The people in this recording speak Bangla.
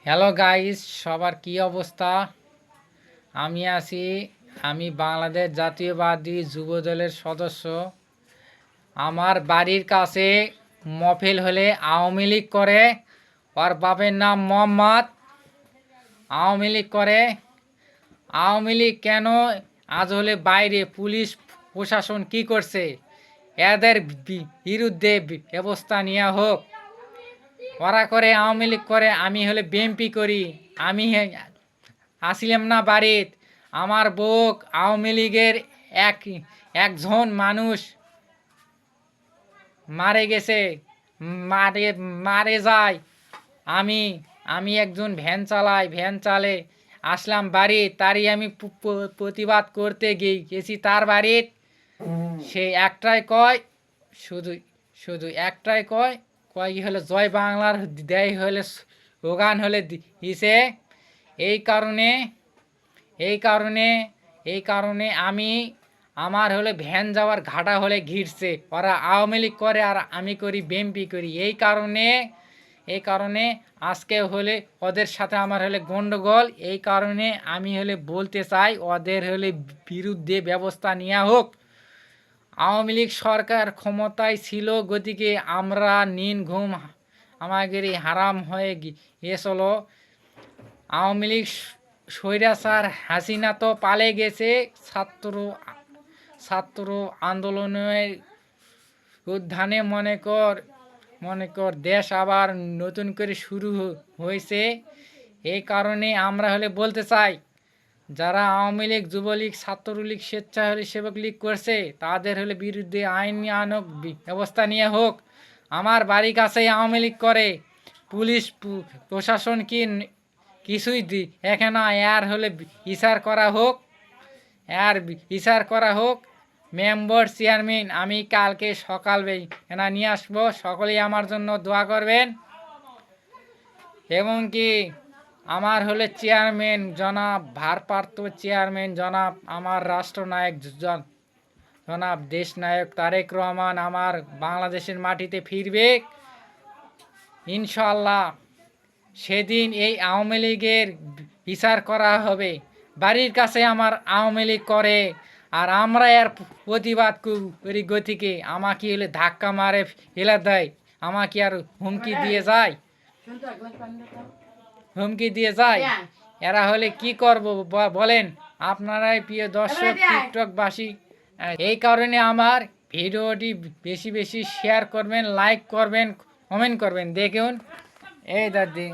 হ্যালো গাইস, সবার কি অবস্থা? আমি বাংলাদেশ জাতীয়বাদী যুবদলের সদস্য। আমার বাড়ির কাছে মফিল হলে আওয়ামী লীগ করে। ওর বাপের নাম মোহাম্মদ। আওয়ামী লীগ করে। আওয়ামী লীগ কেন? আজ হলে বাইরে পুলিশ প্রশাসন কি করছে? এদের বিরুদ্ধে ব্যবস্থা নেওয়া হোক। ওরা করে আওয়ামী লীগ করে, আমি হলে বিএনপি করি। আমি আসিলাম না বাড়িত, আমার বউ আওয়ামী লীগের একজন মানুষ মারে গেছে, মারে মারে যায়। আমি আমি একজন ভ্যান চালে আসলাম বাড়ি, তারই আমি প্রতিবাদ করতে গেছি তার বাড়িত। সে একটাই কয়, শুধু শুধু একটাই কয়, কয় হলে জয় বাংলার দেয় হলে স্লোগান হলে দিছে। এই কারণে এই কারণে এই কারণে আমার হলে ভ্যান যাওয়ার ঘাটা হলে ঘিরছে। ওরা আওয়ামী লীগ করে আর আমি করি বিএনপি করি। এই কারণে আজকে হলে ওদের সাথে আমার হলে গন্ডগোল। এই কারণে আমি হলে বলতে চাই, ওদের হলে বিরুদ্ধে ব্যবস্থা নেওয়া হোক। আওয়ামী লীগ সরকার ক্ষমতায় ছিল, গতিকে আমরা ঘুম আমাদের হারাম হয়ে গিয়েছিল। আওয়ামী লীগ স্বৈরাচার হাসিনা তো পালে গেছে। ছাত্র আন্দোলনের উত্থানে মনে কর দেশ আবার নতুন করে শুরু হয়েছে। এই কারণে আমরা হলে বলতে চাই, যারা আওয়ামী লীগ, যুবলীগ, ছাত্রলীগ, স্বেচ্ছাসেবক লীগ করছে, তাদের হলে বিরুদ্ধে আইনানুগ ব্যবস্থা নিয়ে হোক। আমার বাড়ির কাছেই আওয়ামী লীগ করে। পুলিশ প্রশাসন কিছুই এখানে এর হলে বিচার করা হোক। মেম্বার চেয়ারম্যান আমি কালকে সকালে এনা নিয়ে আসবো। সকলেই আমার জন্য দোয়া করবেন। এবং কি আমার হলে চেয়ারম্যান জনাব, ভারপ্রাপ্ত চেয়ারম্যান জনাব, আমার রাষ্ট্রনায়ক জনাব দেশনায়ক তারেক রহমান আমার বাংলাদেশের মাটিতে ফিরবে ইনশাল্লাহ। সেদিন এই আওয়ামী লীগের বিচার করা হবে। বাড়ির কাছে আমার আওয়ামী লীগ করে আর আমরা এর প্রতিবাদ করি, গতিকে আমাকে হলে ধাক্কা মারে ফেলে দেয়, আমাকে আর হুমকি দিয়ে যায়। এরা হলে কি করব বলেন আপনারাই, প্রিয় দর্শক টিকটকবাসী। এই কারণে আমার ভিডিওটি বেশি বেশি শেয়ার করবেন, লাইক করবেন, কমেন্ট করবেন। দেখুন এই দাদি